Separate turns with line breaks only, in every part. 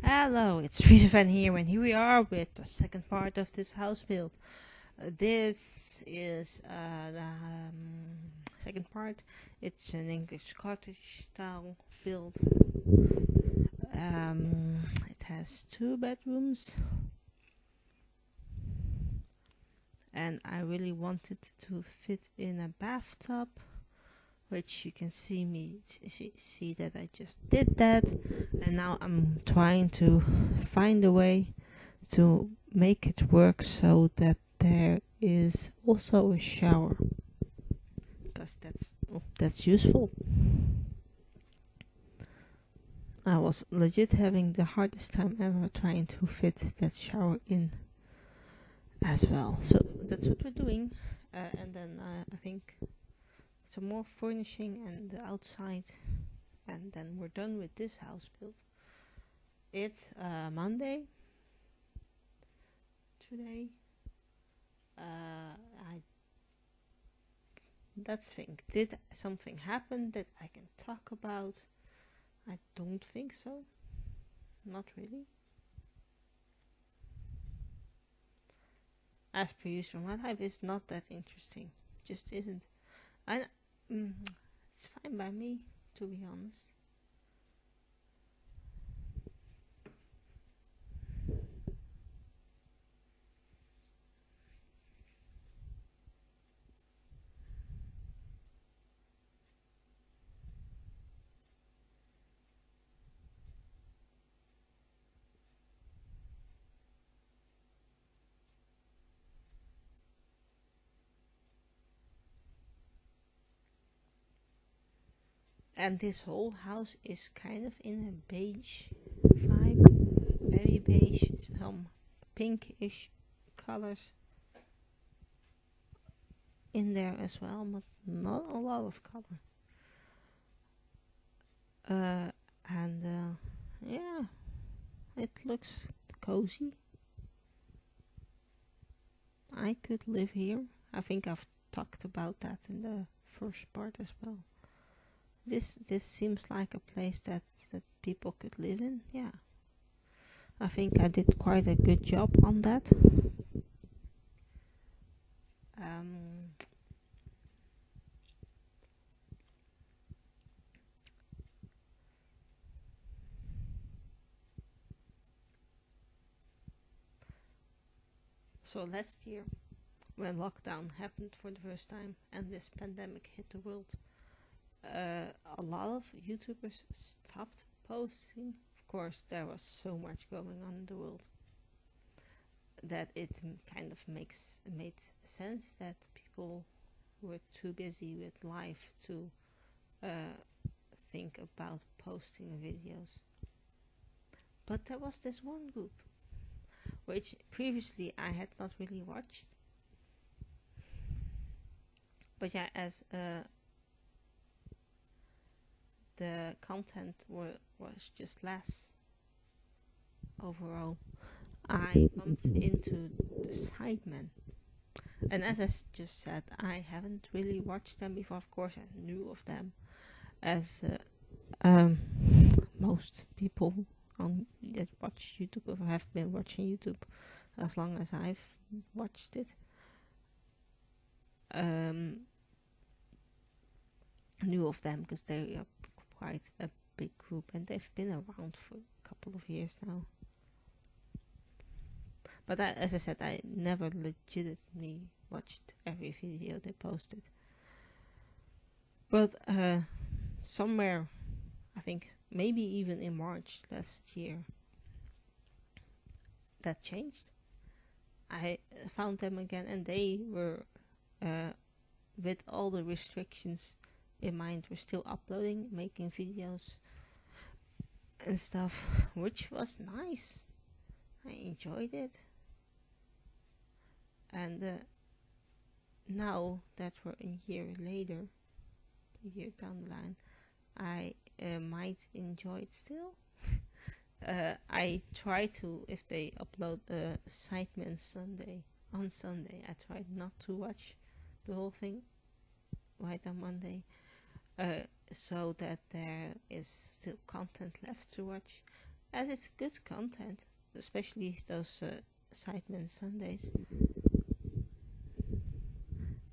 Hello, it's friezenfan here, and here we are with the second part of this house build. This is the second part. It's an English cottage style build. It has 2 bedrooms, and I really wanted to fit in a bathtub, which you can see that I just did that, and now I'm trying to find a way to make it work so that there is also a shower, because that's useful. I was legit having the hardest time ever trying to fit that shower in as well. So that's what we're doing, and then I think some more furnishing and the outside, and then we're done with this house build. It's Monday today. Let's think, did something happen that I can talk about? I don't think so. Not really. As per usual, my life is not that interesting. Just isn't. It's fine by me, to be honest. And this whole house is kind of in a beige vibe, very beige, some pinkish colors in there as well, but not a lot of color. Yeah, it looks cozy. I could live here. I think I've talked about that in the first part as well. This seems like a place that people could live in. Yeah, I think I did quite a good job on that. So last year, when lockdown happened for the first time and this pandemic hit the world, a lot of YouTubers stopped posting. Of course, there was so much going on in the world that it kind of made sense that people were too busy with life to think about posting videos. But there was this one group which previously I had not really watched. But yeah, as the content was just less overall, I bumped into the Sidemen. And as I just said, I haven't really watched them before. Of course, I knew of them, as most people that watch YouTube or have been watching YouTube as long as I've watched it. Knew of them because they are quite a big group and they've been around for a couple of years now. But as I said, I never legitimately watched every video they posted. But somewhere, I think maybe even in March last year, that changed. I found them again, and they were, with all the restrictions in mind, were still uploading, making videos and stuff, which was nice. I enjoyed it. And now that we're a year later, a year down the line, I might enjoy it still. I try to, if they upload Sidemen on Sunday, I try not to watch the whole thing right on Monday, so that there is still content left to watch. as it's good content, especially those Sidemen Sundays.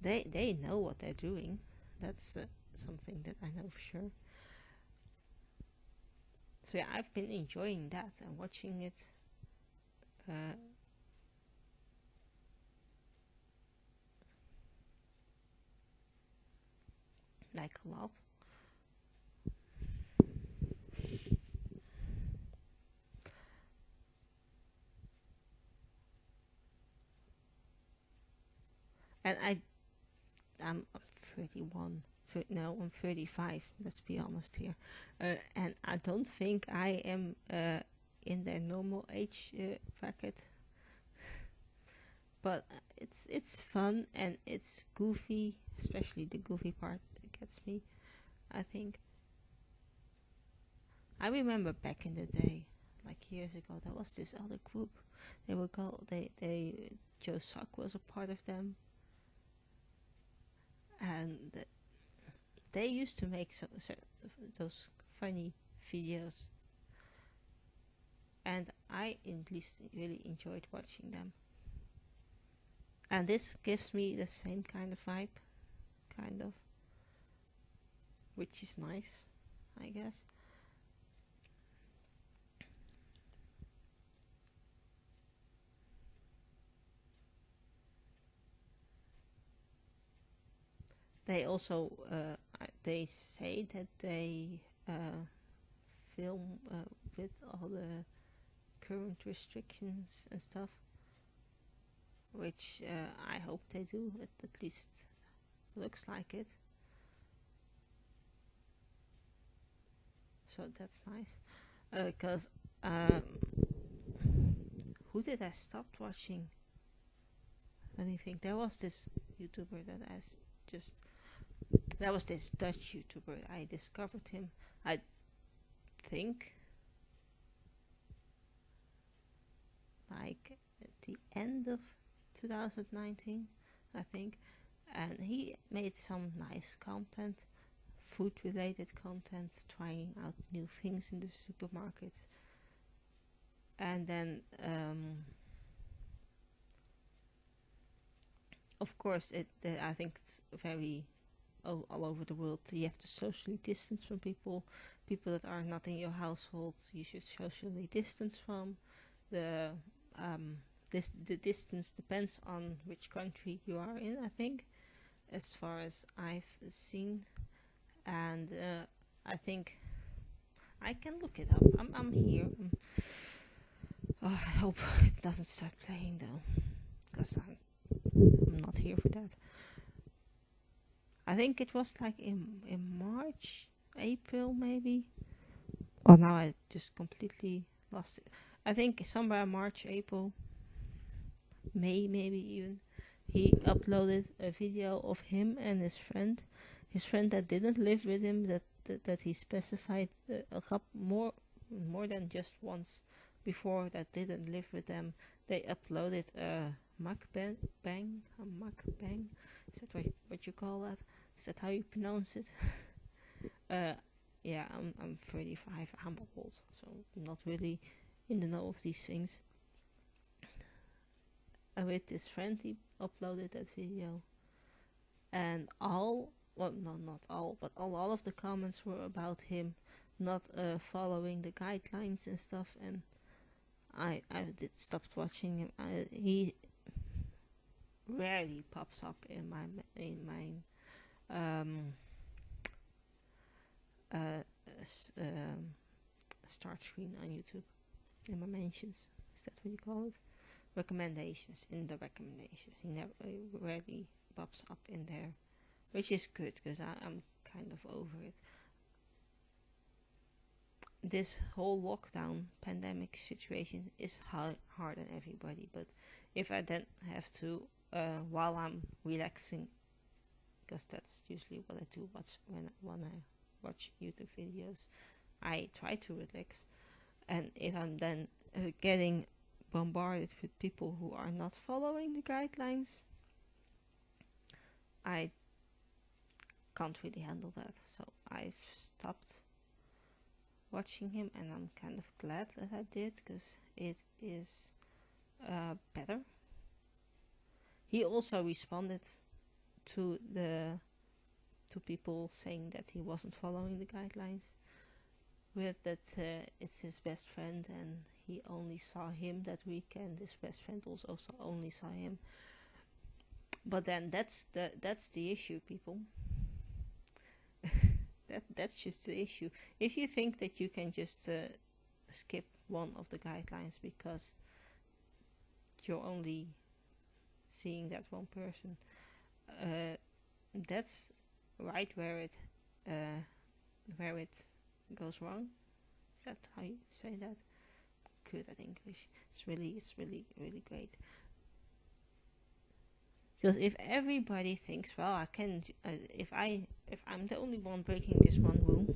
They know what they're doing. That's something that I know for sure. So yeah, I've been enjoying that and watching it. Like a lot. And I'm 31. No, I'm 35. Let's be honest here. And I don't think I am in their normal age bracket. But it's fun and it's goofy, especially the goofy part gets me, I think. I remember back in the day, like years ago, there was this other group. They were called Joe Suck was a part of them, and they used to make those funny videos, and I at least really enjoyed watching them. And this gives me the same kind of vibe, kind of, which is nice, I guess. They also they say that they film with all the current restrictions and stuff, which I hope they do. It at least looks like it. So that's nice. Because who did I stop watching? Let me think. There was this YouTuber that that was this Dutch YouTuber. I discovered him, I think, like at the end of 2019, I think. And he made some nice content, food related content, trying out new things in the supermarket. And then of course I think it's very all over the world. You have to socially distance from people that are not in your household. You should socially distance from. The distance depends on which country you are in, I think, as far as I've seen. And I think I can look it up. I'm here. I hope it doesn't start playing though, because I'm not here for that. I think it was like in March, April maybe. Oh, now I just completely lost it. I think somewhere March, April, May maybe even, he uploaded a video of him and his friend that didn't live with him, that he specified a couple more than just once before, that didn't live with them. They uploaded a mukbang. Is that what you call that? Is that how you pronounce it? Yeah, I'm 35. I'm old, so I'm not really in the know of these things. And with this friend, he uploaded that video, and not all, but a lot of the comments were about him not following the guidelines and stuff. And I stopped watching him. He rarely pops up in my start screen on YouTube, in my mentions. Is that what you call it? Recommendations. In the recommendations, he rarely pops up in there, which is good, because I'm kind of over it. This whole lockdown pandemic situation is hard on everybody, but if I then have to, while I'm relaxing, because that's usually what I do when I watch YouTube videos, I try to relax. And if I'm then getting bombarded with people who are not following the guidelines, I can't really handle that. So I've stopped watching him, and I'm kind of glad that I did, because it is better. He also responded to people saying that he wasn't following the guidelines, with that it's his best friend and he only saw him that weekend. His best friend also only saw him. But then that's the issue, people. That's just the issue. If you think that you can just skip one of the guidelines because you're only seeing that one person, that's right where it goes wrong. Is that how you say that? Good at English. It's really great. Because if everybody thinks, well, I can, if I'm the only one breaking this one rule,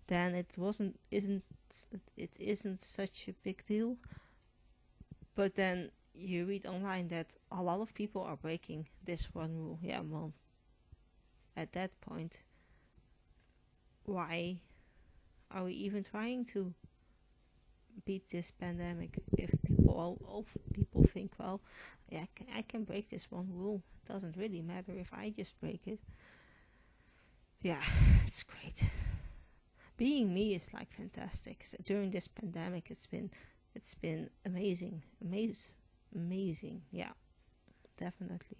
then it isn't such a big deal. But then you read online that a lot of people are breaking this one rule. Yeah, well, at that point, why are we even trying to beat this pandemic? If all people think, well, yeah, I can break this one rule. It doesn't really matter if I just break it. Yeah, it's great. Being me is like fantastic. So during this pandemic, it's been amazing. Yeah, definitely.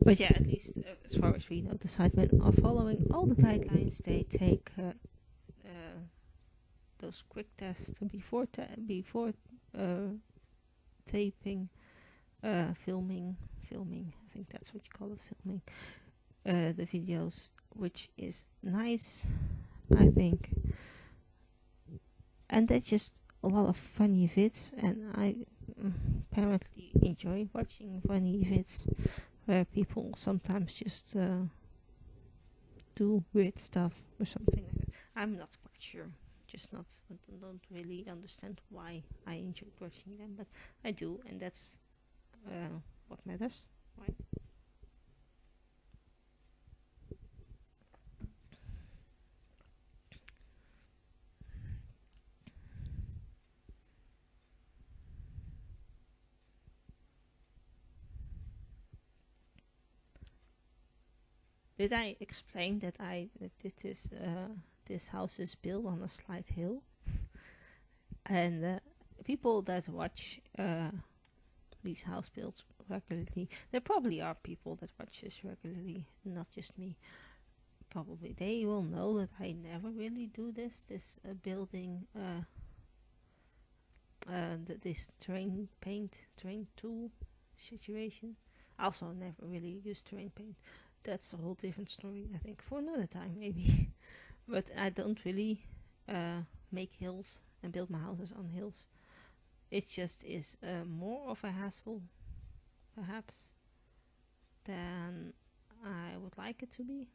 But yeah, at least as far as we know, the sidemen are following all the guidelines. They take those quick tests before taping, filming. I think that's what you call it, filming the videos, which is nice, I think. And that's just a lot of funny vids, and I apparently enjoy watching funny vids where people sometimes just do weird stuff or something like that. I'm not quite sure. Just don't really understand why I enjoy watching them, but I do, and that's what matters, right? Did I explain that I did this house is built on a slight hill? And people that watch these house builds regularly, there probably are people that watch this regularly, not just me. Probably they will know that I never really do this building this terrain tool situation. Also never really use terrain paint. That's a whole different story, I think, for another time maybe. But I don't really make hills and build my houses on hills. It just is more of a hassle, perhaps, than I would like it to be.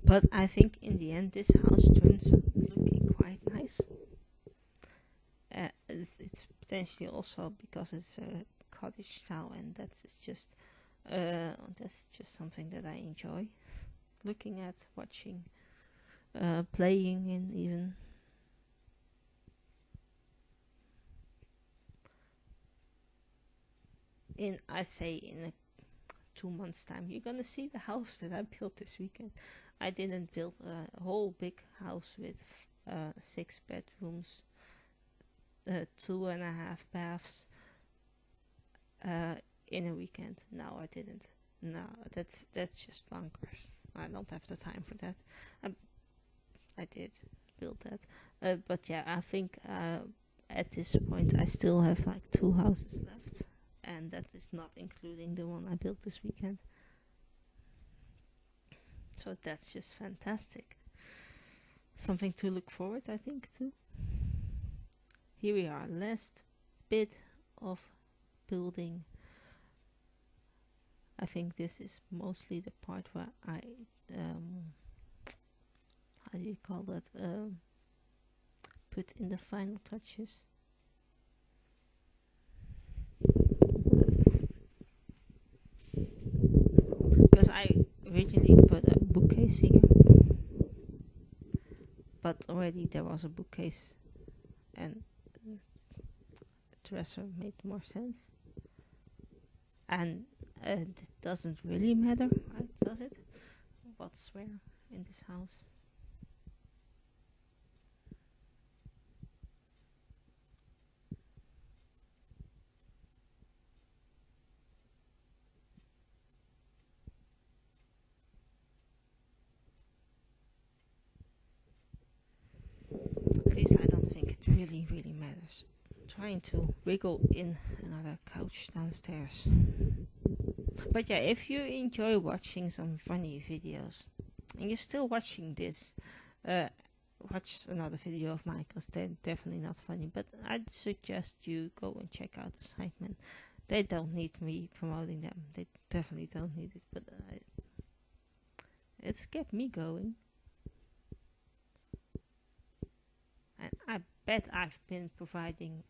But I think in the end this house turns out looking quite nice. It's potentially also because it's a cottage style, and that's just something that I enjoy looking at, watching, playing in even. I'd say in a 2 months time, you're gonna see the house that I built this weekend. I didn't build a whole big house with 6 bedrooms, 2.5 baths in a weekend. No, I didn't. No, that's just bonkers. I don't have the time for that. I did build that, but yeah, I think at this point I still have like 2 houses left, and that is not including the one I built this weekend. So that's just fantastic. Something to look forward, I think, to. Here we are, last bit of building. I think this is mostly the part where I how do you call that, put in the final touches. Because I originally put a bookcase here, but already there was a bookcase and a dresser made more sense. And it doesn't really matter, right? Does it? What's where in this house? At least I don't think it really matters. I'm trying to wiggle in another couch downstairs. But yeah, if you enjoy watching some funny videos and you're still watching this, watch another video of mine, because they're definitely not funny. But I'd suggest you go and check out the site, man. They don't need me promoting them. They definitely don't need it. But it's kept me going. And I bet I've been providing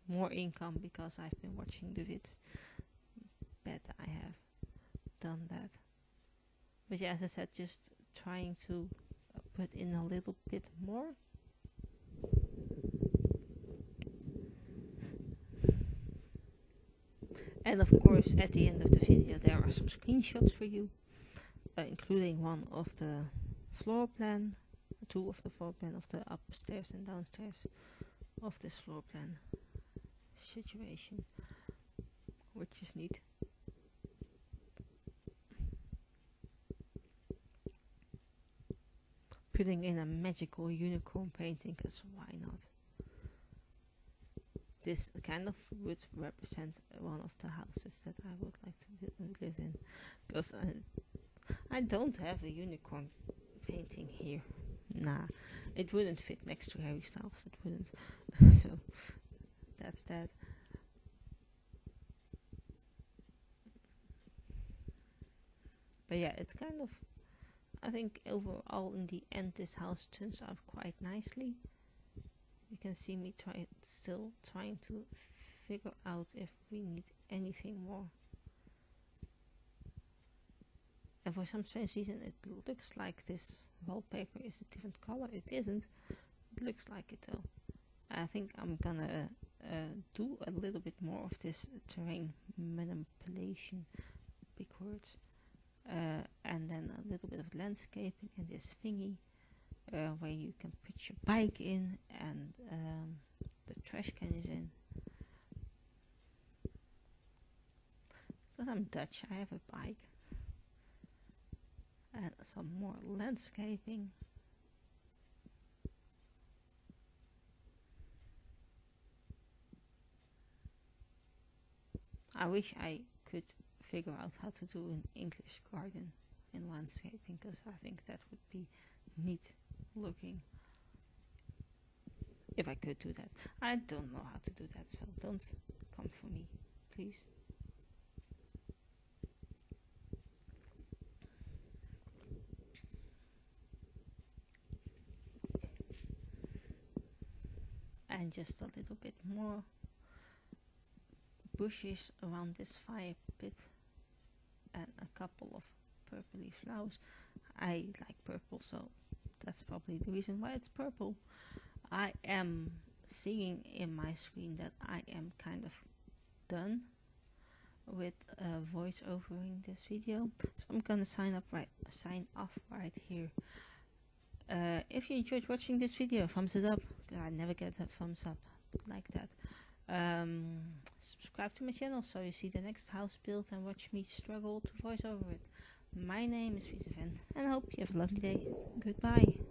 more income because I've been watching the vids. Bet I have done that. But yeah, as I said, just trying to put in a little bit more. And of course, at the end of the video there are some screenshots for you, including one of the floor plan, two of the floor plan of the upstairs and downstairs of this floor plan situation, which is neat. Putting in a magical unicorn painting, because why not? This kind of would represent one of the houses that I would like to live in, because I don't have a unicorn painting here. Nah, it wouldn't fit next to Harry Styles, it wouldn't. So that's that. But yeah, it's kind of, I think overall in the end this house turns out quite nicely. You can see me still trying to figure out if we need anything more. And for some strange reason it looks like this wallpaper is a different color. It isn't. It looks like it though. I think I'm gonna do a little bit more of this terrain manipulation, big words, and then a little bit of landscaping and this thingy where you can put your bike in and the trash can is in. Because I'm Dutch, I have a bike. And some more landscaping. I wish I could figure out how to do an English garden in landscaping, because I think that would be neat looking. If I could do that. I don't know how to do that, so don't come for me, please. And just a little bit more bushes around this fire pit and a couple of purpley flowers. I like purple, so that's probably the reason why it's purple. I am seeing in my screen that I am kind of done with voice-overing this video, so I'm gonna sign off right here. If you enjoyed watching this video, thumbs it up. I never get a thumbs up like that. Subscribe to my channel so you see the next house build and watch me struggle to voice over it. My name is friezenfan and I hope you have a lovely day. Goodbye.